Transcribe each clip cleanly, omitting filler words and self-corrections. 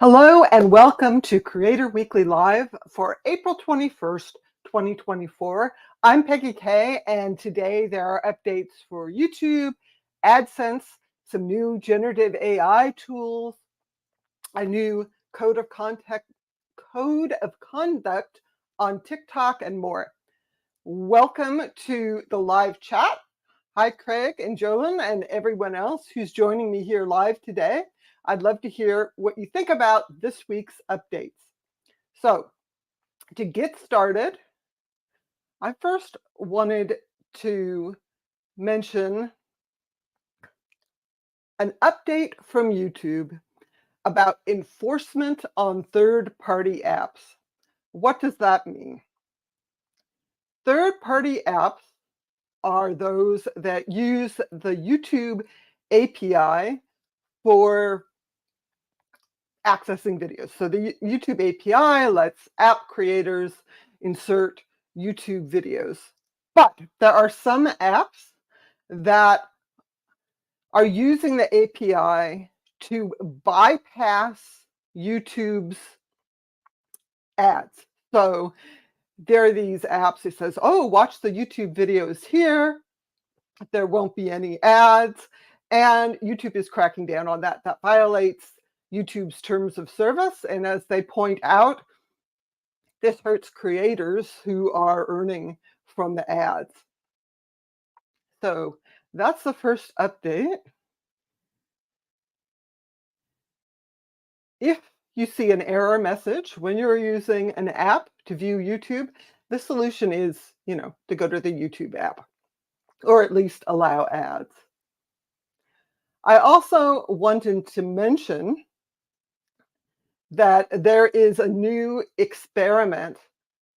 Hello and welcome to Creator Weekly Live for April 21st, 2024. I'm Peggy Kay, and today there are updates for YouTube, AdSense, some new generative AI tools, a new code of conduct on TikTok, and more. Welcome to the live chat. Hi, Craig and Jolyn and everyone else who's joining me here live today. I'd love to hear what you think about this week's updates. So, to get started, I first wanted to mention an update from YouTube about enforcement on third-party apps. What does that mean? Third-party apps are those that use the YouTube API for accessing videos. So the YouTube API lets app creators insert YouTube videos. But there are some apps that are using the API to bypass YouTube's ads. So there are these apps that says, oh, watch the YouTube videos here. There won't be any ads. And YouTube is cracking down on that. That violates YouTube's terms of service. And as they point out, this hurts creators who are earning from the ads. So that's the first update. If you see an error message when you're using an app to view YouTube, the solution is, to go to the YouTube app, or at least allow ads. I also wanted to mention that there is a new experiment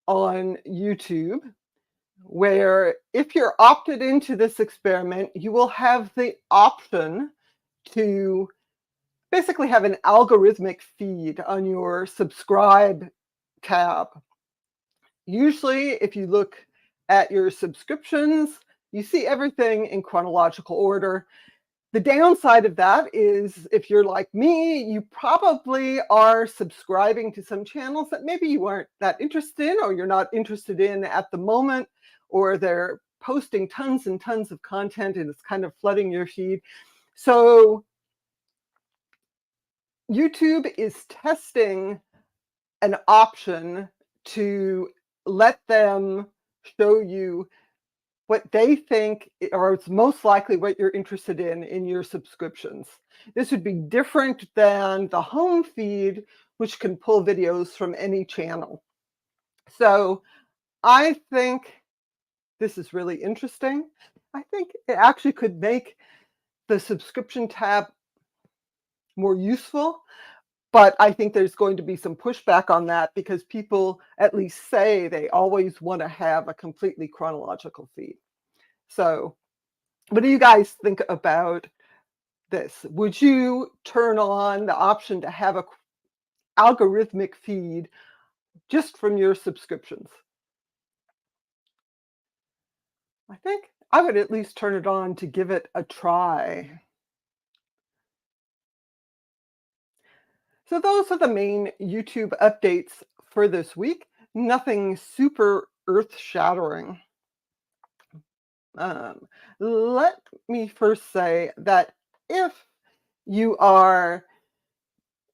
on YouTube where if you're opted into this experiment, you will have the option to basically have an algorithmic feed on your subscribe tab. Usually, if you look at your subscriptions, you see everything in chronological order. The downside of that is if you're like me, you probably are subscribing to some channels that maybe you aren't that interested in, or you're not interested in at the moment, or they're posting tons and tons of content and it's kind of flooding your feed. So YouTube is testing an option to let them show you what they think, or it's most likely what you're interested in your subscriptions. This would be different than the home feed, which can pull videos from any channel. So I think this is really interesting. I think it actually could make the subscription tab more useful, but I think there's going to be some pushback on that because people at least say they always want to have a completely chronological feed. So what do you guys think about this? Would you turn on the option to have an algorithmic feed just from your subscriptions? I think I would at least turn it on to give it a try. So those are the main YouTube updates for this week. Nothing super earth-shattering. Let me first say that if you are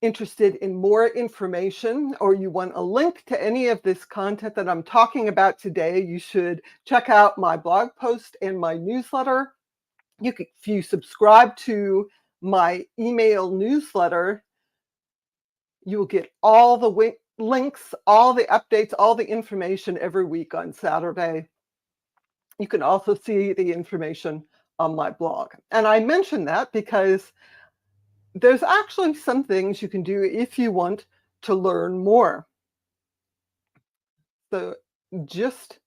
interested in more information or you want a link to any of this content that I'm talking about today, you should check out my blog post and my newsletter. If you subscribe to my email newsletter, you'll get all the links, all the updates, all the information every week on Saturday. You can also see the information on my blog. And I mention that because there's actually some things you can do if you want to learn more. So just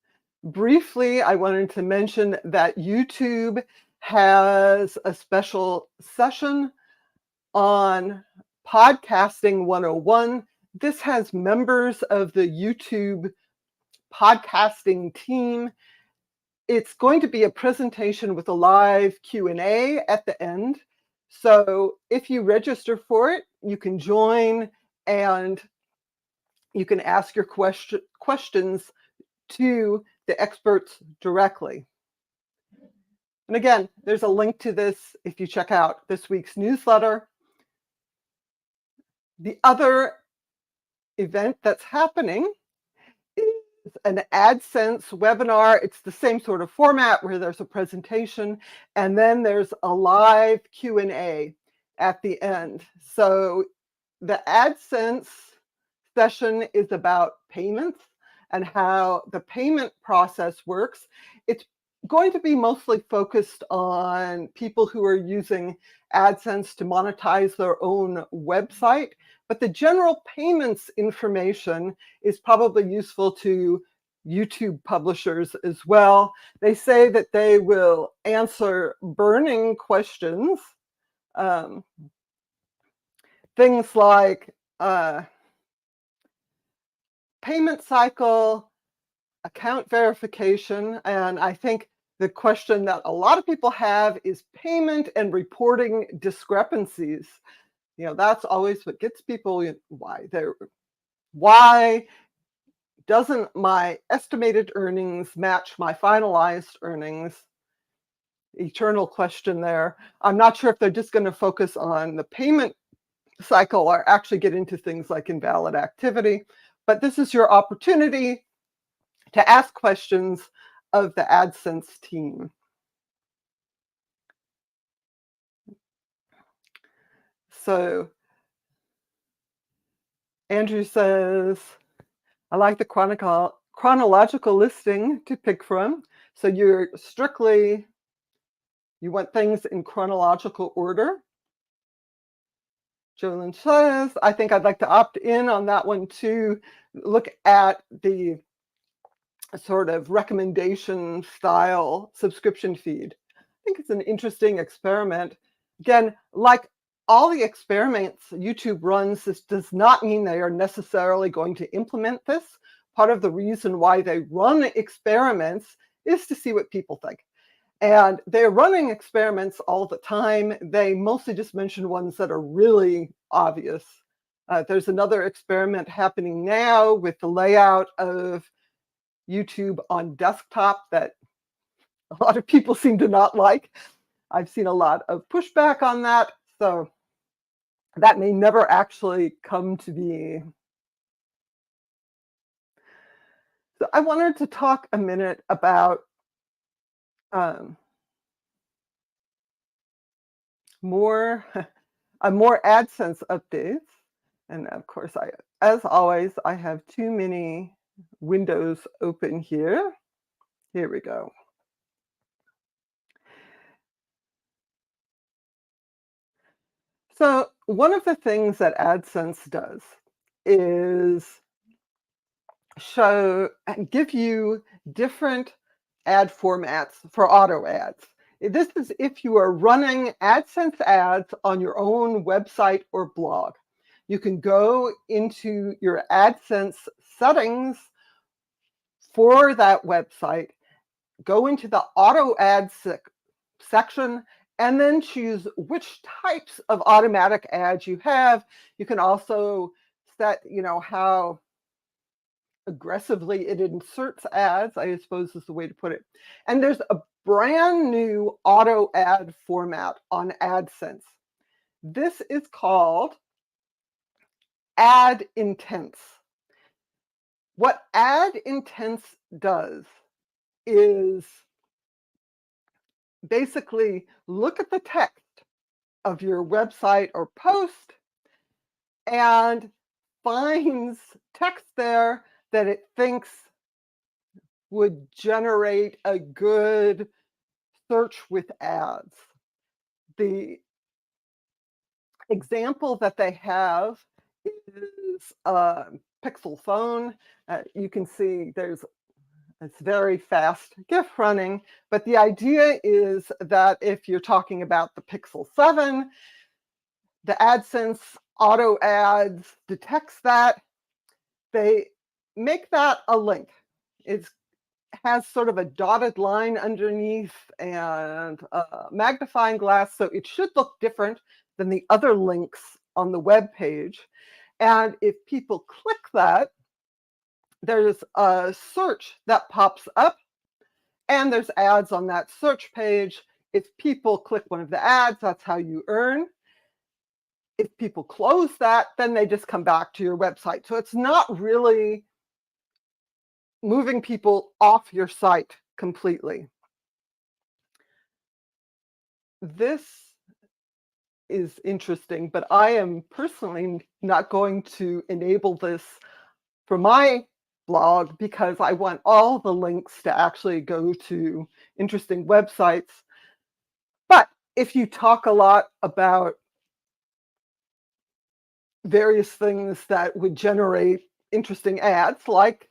briefly, I wanted to mention that YouTube has a special session on Podcasting 101. This has members of the YouTube podcasting team. It's going to be a presentation with a live Q&A at the end. So if you register for it, you can join and you can ask your questions to the experts directly. And again, there's a link to this if you check out this week's newsletter. The other event that's happening is an AdSense webinar. It's the same sort of format where there's a presentation and then there's a live Q&A at the end. So the AdSense session is about payments and how the payment process works. It's going to be mostly focused on people who are using AdSense to monetize their own website, but the general payments information is probably useful to YouTube publishers as well. They say that they will answer burning questions, things like payment cycle, account verification, and I think the question that a lot of people have is payment and reporting discrepancies. You know, that's always what gets people, why doesn't my estimated earnings match my finalized earnings? Eternal question there. I'm not sure if they're just going to focus on the payment cycle or actually get into things like invalid activity, but this is your opportunity to ask questions of the AdSense team. So Andrew says, I like the chronological listing to pick from. So you want things in chronological order. Jolyn says, I think I'd like to opt in on that one too. Look at the sort of recommendation style subscription feed. I think it's an interesting experiment. Again, like all the experiments YouTube runs, this does not mean they are necessarily going to implement this. Part of the reason why they run experiments is to see what people think. And they're running experiments all the time. They mostly just mention ones that are really obvious. There's another experiment happening now with the layout of YouTube on desktop that a lot of people seem to not like. I've seen a lot of pushback on that, so that may never actually come to be. So I wanted to talk a minute about more AdSense updates. And of course, as always, I have too many windows open here. Here we go. So one of the things that AdSense does is show and give you different ad formats for auto ads. This is if you are running AdSense ads on your own website or blog. You can go into your AdSense settings for that website, go into the auto ads section, and then choose which types of automatic ads you have. You can also set, how aggressively it inserts ads, I suppose is the way to put it. And there's a brand new auto ad format on AdSense. This is called Ad Intense. What Ad Intense does is basically look at the text of your website or post and finds text there that it thinks would generate a good search with ads. The example that they have is a Pixel phone. You can see it's very fast GIF running, but the idea is that if you're talking about the Pixel 7, the AdSense auto ads detects that. They make that a link. It has sort of a dotted line underneath and a magnifying glass, so it should look different than the other links on the web page. And if people click that, there's a search that pops up, and there's ads on that search page. If people click one of the ads, that's how you earn. If people close that, then they just come back to your website. So it's not really moving people off your site completely. This is interesting, but I am personally not going to enable this for my blog because I want all the links to actually go to interesting websites. But if you talk a lot about various things that would generate interesting ads, like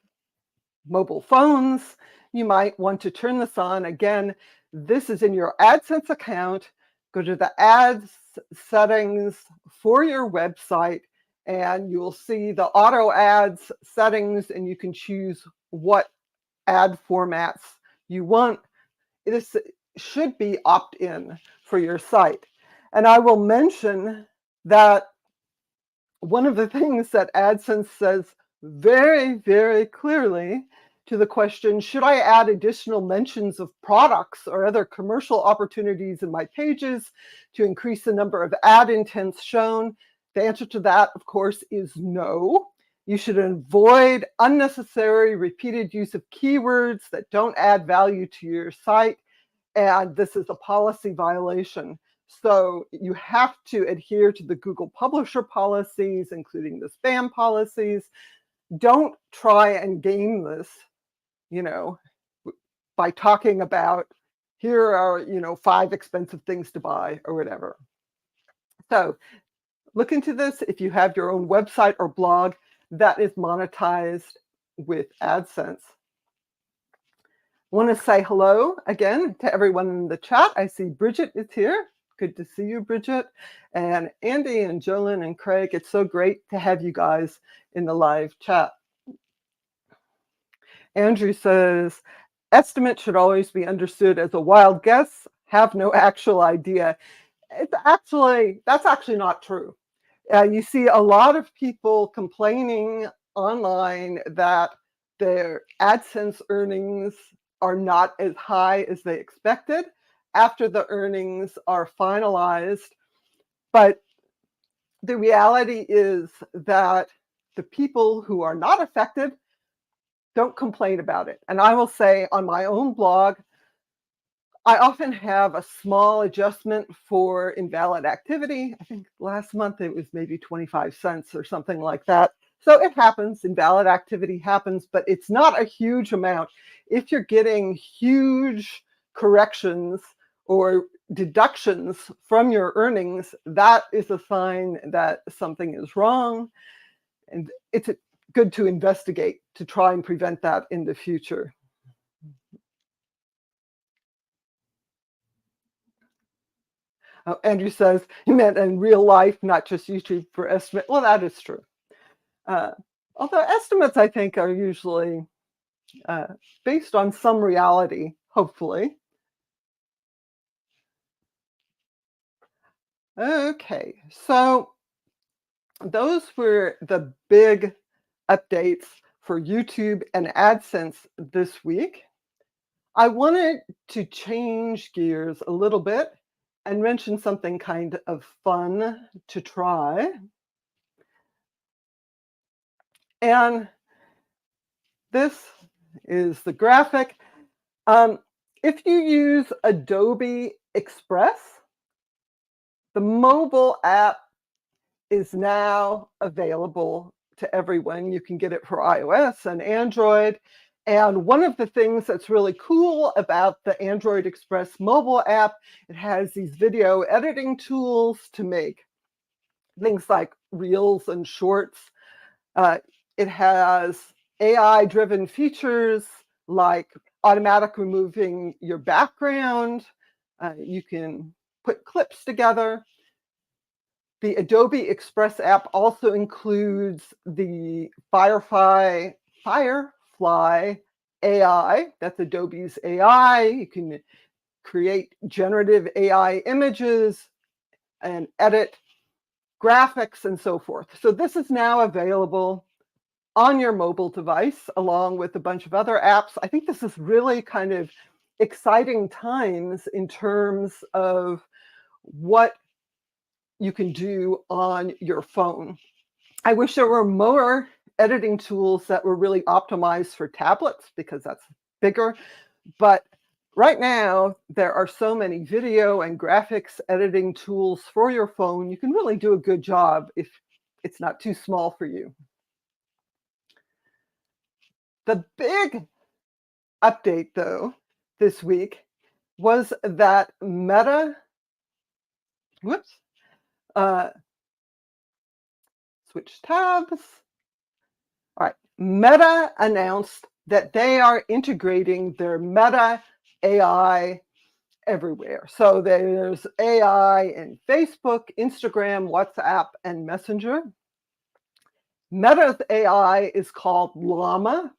mobile phones, you might want to turn this on. Again, this is in your AdSense account. Go to the ads settings for your website, and you will see the auto ads settings, and you can choose what ad formats you want. This should be opt-in for your site. And I will mention that one of the things that AdSense says very, very clearly to the question, should I add additional mentions of products or other commercial opportunities in my pages to increase the number of ad intents shown? The answer to that, of course, is no. You should avoid unnecessary repeated use of keywords that don't add value to your site, and this is a policy violation. So you have to adhere to the Google publisher policies, including the spam policies. Don't try and game this, by talking about, here are, 5 expensive things to buy or whatever. So look into this. If you have your own website or blog that is monetized with AdSense. I want to say hello again to everyone in the chat. I see Bridget is here. Good to see you, Bridget. And Andy and Jolyn and Craig, it's so great to have you guys in the live chat. Andrew says, estimate should always be understood as a wild guess, have no actual idea. That's actually not true. You see a lot of people complaining online that their AdSense earnings are not as high as they expected after the earnings are finalized. But the reality is that the people who are not affected don't complain about it. And I will say on my own blog, I often have a small adjustment for invalid activity. I think last month it was maybe 25 cents or something like that. So it happens, invalid activity happens, but it's not a huge amount. If you're getting huge corrections or deductions from your earnings, that is a sign that something is wrong. And it's good to investigate to try and prevent that in the future. Andrew says, you meant in real life, not just YouTube for estimate. Well, that is true. Although estimates, I think, are usually based on some reality, hopefully. Okay, so those were the big updates for YouTube and AdSense this week. I wanted to change gears a little bit and mention something kind of fun to try. And this is the graphic. If you use Adobe Express, the mobile app is now available to everyone. You can get it for iOS and Android. And one of the things that's really cool about the Android Express mobile app, it has these video editing tools to make things like reels and shorts. It has AI-driven features like automatic removing your background. You can put clips together. The Adobe Express app also includes the Firefly AI. That's Adobe's AI. You can create generative AI images and edit graphics, and so forth. So this is now available on your mobile device, along with a bunch of other apps. I think this is really kind of exciting times in terms of what you can do on your phone. I wish there were more editing tools that were really optimized for tablets, because that's bigger. But right now, there are so many video and graphics editing tools for your phone. You can really do a good job if it's not too small for you. The big update, though, this week was that Meta, switch tabs. All right, Meta announced that they are integrating their Meta AI everywhere. So there's AI in Facebook, Instagram, WhatsApp, and Messenger. Meta's AI is called Llama,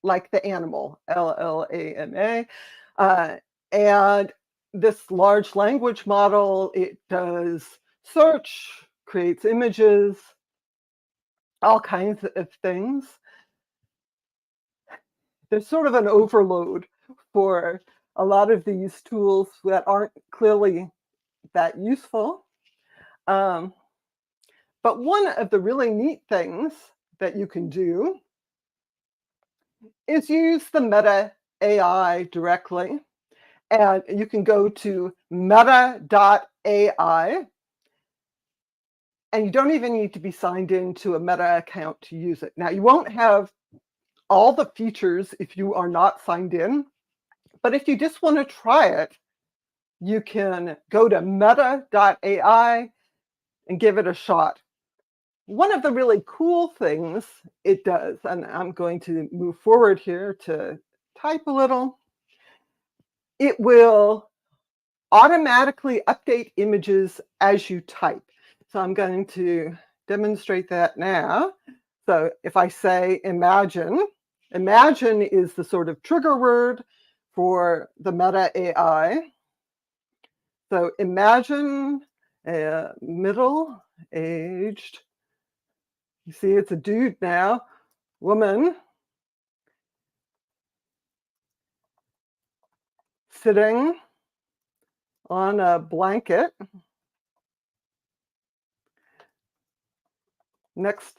like the animal, Llama. And this large language model, it does search, creates images, all kinds of things. There's sort of an overload for a lot of these tools that aren't clearly that useful. But one of the really neat things that you can do is use the Meta AI directly. And you can go to meta.ai. And you don't even need to be signed into a Meta account to use it. Now, you won't have all the features if you are not signed in. But if you just want to try it, you can go to meta.ai and give it a shot. One of the really cool things it does, and I'm going to move forward here to type a little, it will automatically update images as you type. So I'm going to demonstrate that now. So if I say imagine, imagine is the sort of trigger word for the Meta AI. So imagine a middle-aged, you see it's a dude now, woman, sitting on a blanket next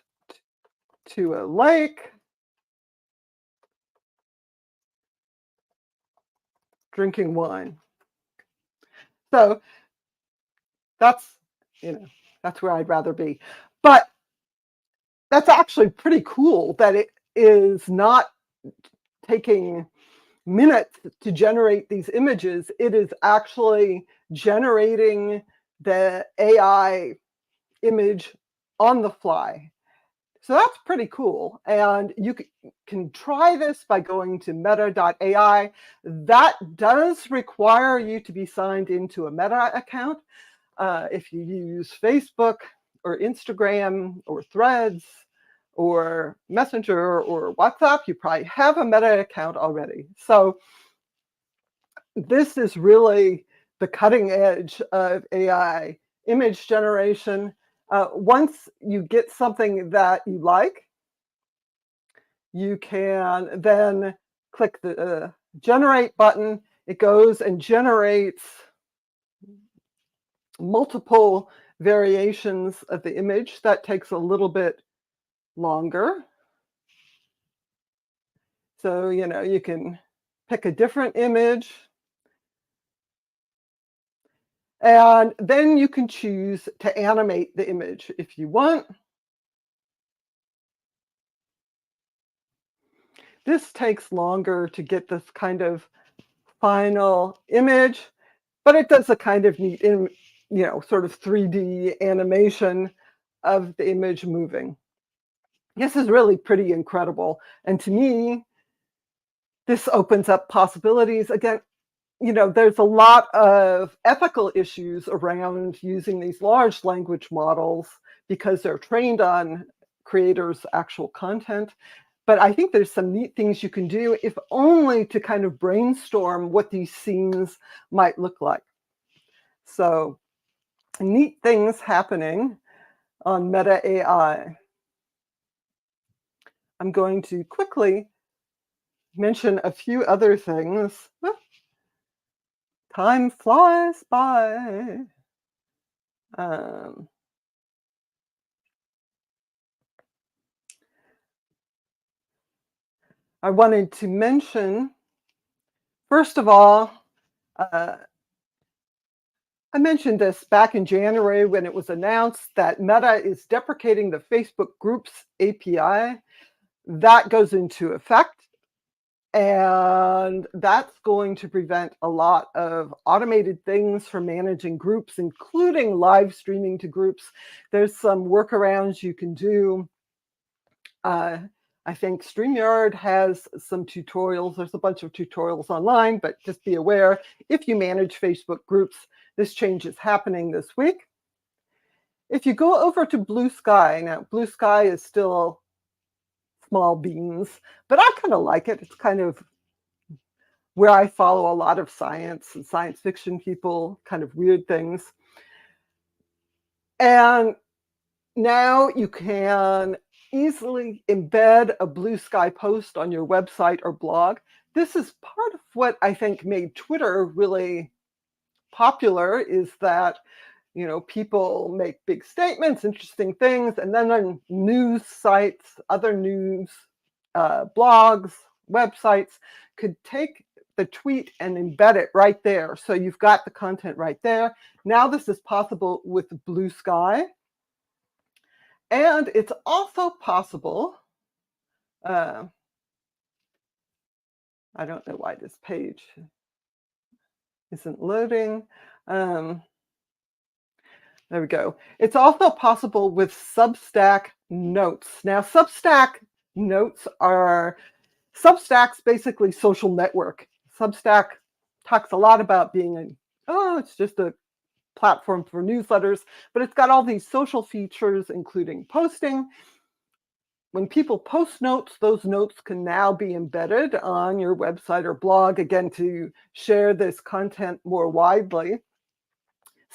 to a lake, drinking wine. So that's, that's where I'd rather be. But that's actually pretty cool that it is not taking minutes to generate these images. It is actually generating the AI image on the fly. So that's pretty cool. And you can try this by going to meta.ai. That does require you to be signed into a Meta account. If you use Facebook or Instagram or Threads or Messenger or WhatsApp, you probably have a Meta account already. So this is really the cutting edge of AI image generation. Once you get something that you like, you can then click the generate button. It goes and generates multiple variations of the image. That takes a little bit longer. So, you can pick a different image. And then you can choose to animate the image if you want. This takes longer to get this kind of final image, but it does a kind of neat, sort of 3D animation of the image moving. This is really pretty incredible. And to me, this opens up possibilities. Again, there's a lot of ethical issues around using these large language models because they're trained on creators' actual content. But I think there's some neat things you can do, if only to kind of brainstorm what these scenes might look like. So neat things happening. on Meta AI. I'm going to quickly mention a few other things. Time flies by. Um, I wanted to mention, first of all, uh, I mentioned this back in January when it was announced that Meta is deprecating the Facebook Groups API. That goes into effect, and that's going to prevent a lot of automated things for managing groups, including live streaming to groups. There's some workarounds you can do. I think StreamYard has some tutorials. There's a bunch of tutorials online, but just be aware, if you manage Facebook groups, this change is happening this week. If you go over to Bluesky, now Bluesky is still small beans, but I kind of like it. It's kind of where I follow a lot of science and science fiction people, kind of weird things. And now you can easily embed a Bluesky post on your website or blog. This is part of what I think made Twitter really popular, is that, you know, people make big statements, interesting things, and then on news sites, other news blogs, websites could take the tweet and embed it right there. So you've got the content right there. Now this is possible with Bluesky. And it's also possible, I don't know why this page isn't loading. There we go. It's also possible with Substack Notes. Now, Substack Notes are, Substack's basically social network. Substack talks a lot about being it's just a platform for newsletters, but it's got all these social features, including posting. When people post notes, those notes can now be embedded on your website or blog, again, to share this content more widely.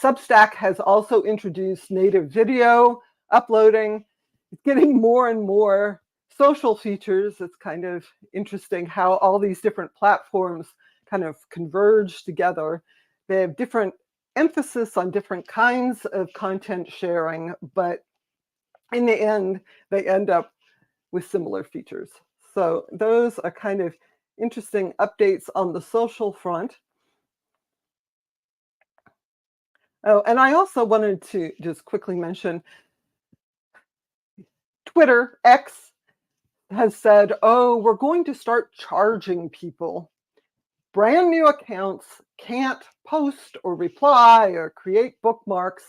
Substack has also introduced native video uploading. It's getting more and more social features. It's kind of interesting how all these different platforms kind of converge together. They have different emphasis on different kinds of content sharing, but in the end, they end up with similar features. So those are kind of interesting updates on the social front. Oh, and I also wanted to just quickly mention Twitter, X, has said, oh, we're going to start charging people. Brand new accounts can't post or reply or create bookmarks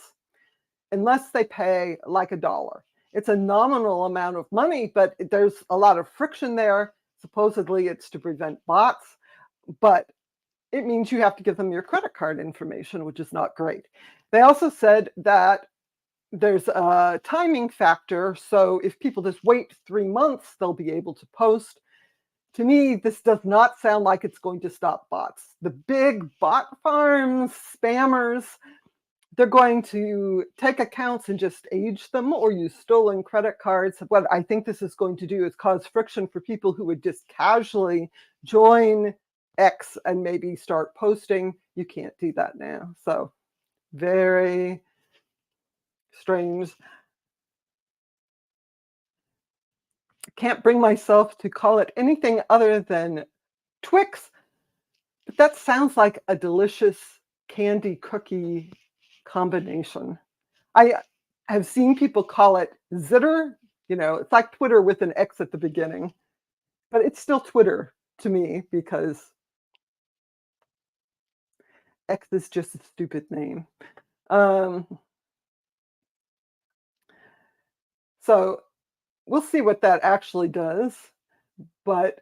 unless they pay like $1. It's a nominal amount of money, but there's a lot of friction there. Supposedly it's to prevent bots, but it means you have to give them your credit card information, which is not great. They also said that there's a timing factor. So if people just wait 3 months, they'll be able to post. To me, this does not sound like it's going to stop bots. The big bot farms, spammers, they're going to take accounts and just age them or use stolen credit cards. What I think this is going to do is cause friction for people who would just casually join X and maybe start posting. You can't do that now. So very strange. Can't bring myself to call it anything other than Twix, but that sounds like a delicious candy cookie combination. I have seen people call it Zitter. You know, it's like Twitter with an X at the beginning, but it's still Twitter to me because X is just a stupid name. So we'll see what that actually does, but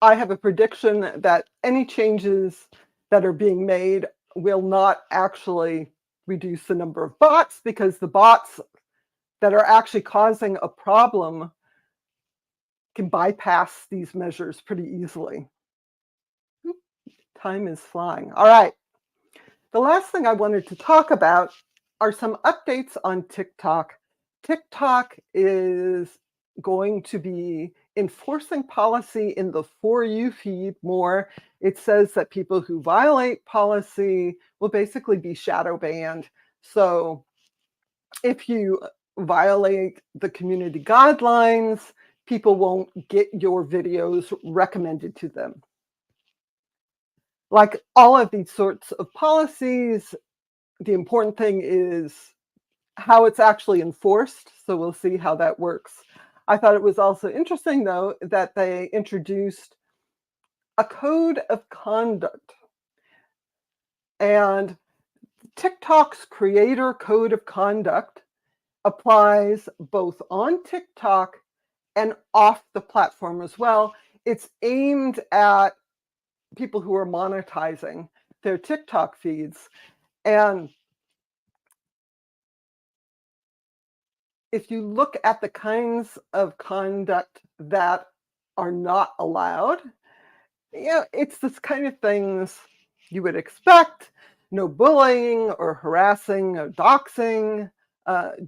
I have a prediction that any changes that are being made will not actually reduce the number of bots, because the bots that are actually causing a problem can bypass these measures pretty easily. Time is flying. All right. The last thing I wanted to talk about are some updates on TikTok. TikTok is going to be enforcing policy in the For You feed more. It says that people who violate policy will basically be shadow banned. So if you violate the community guidelines, people won't get your videos recommended to them. Like all of these sorts of policies, the important thing is how it's actually enforced. So we'll see how that works. I thought it was also interesting, though, that they introduced a code of conduct. And TikTok's creator code of conduct applies both on TikTok and off the platform as well. It's aimed at people who are monetizing their TikTok feeds. And if you look at the kinds of conduct that are not allowed, it's this kind of things you would expect. No bullying or harassing or doxing.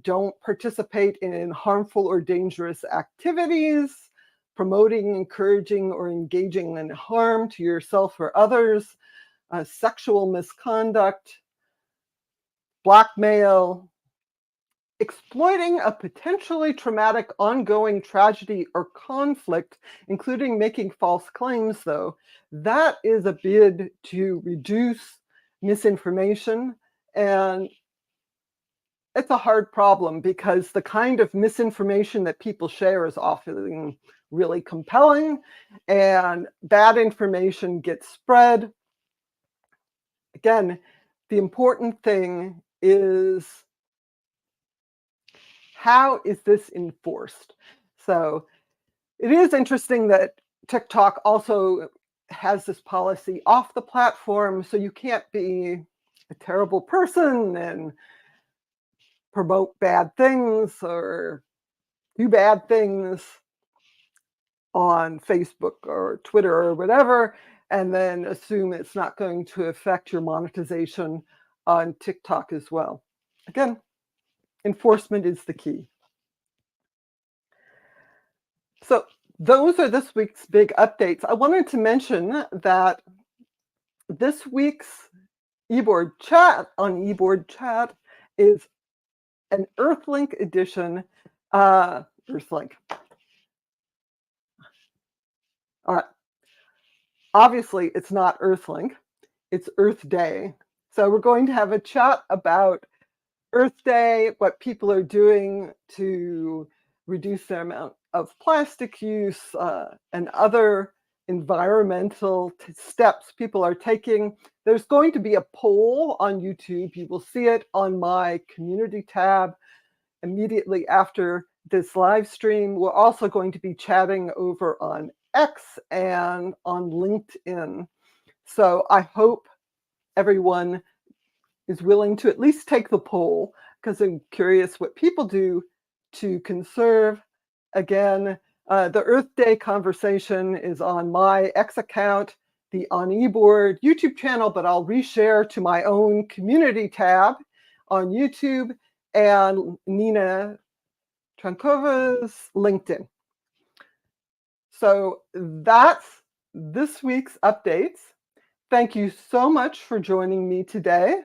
Don't participate in harmful or dangerous activities, promoting, encouraging, or engaging in harm to yourself or others, sexual misconduct, blackmail, exploiting a potentially traumatic ongoing tragedy or conflict, including making false claims, though. That is a bid to reduce misinformation. And it's a hard problem because the kind of misinformation that people share is often really compelling, and bad information gets spread. Again, the important thing is, how is this enforced? So it is interesting that TikTok also has this policy off the platform, so you can't be a terrible person and promote bad things or do bad things on Facebook or Twitter or whatever, and then assume it's not going to affect your monetization on TikTok as well. Again, enforcement is the key. So those are this week's big updates. I wanted to mention that this week's eBoard chat on eBoard Chat is an Earthlink edition. Earthlink. All right. Obviously, it's not Earthlink. It's Earth Day. So we're going to have a chat about Earth Day, what people are doing to reduce their amount of plastic use, and other environmental steps people are taking. There's going to be a poll on YouTube. You will see it on my community tab immediately after this live stream. We're also going to be chatting over on X and on LinkedIn. So I hope everyone is willing to at least take the poll, because I'm curious what people do to conserve. Again, the Earth Day conversation is on my X account, the OnEBoard YouTube channel, but I'll reshare to my own community tab on YouTube and Nina Trankova's LinkedIn. So that's this week's updates. Thank you so much for joining me today.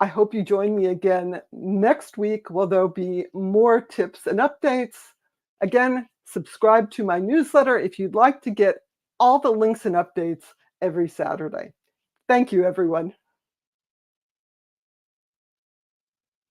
I hope you join me again next week, where there'll be more tips and updates. Again, subscribe to my newsletter if you'd like to get all the links and updates every Saturday. Thank you, everyone.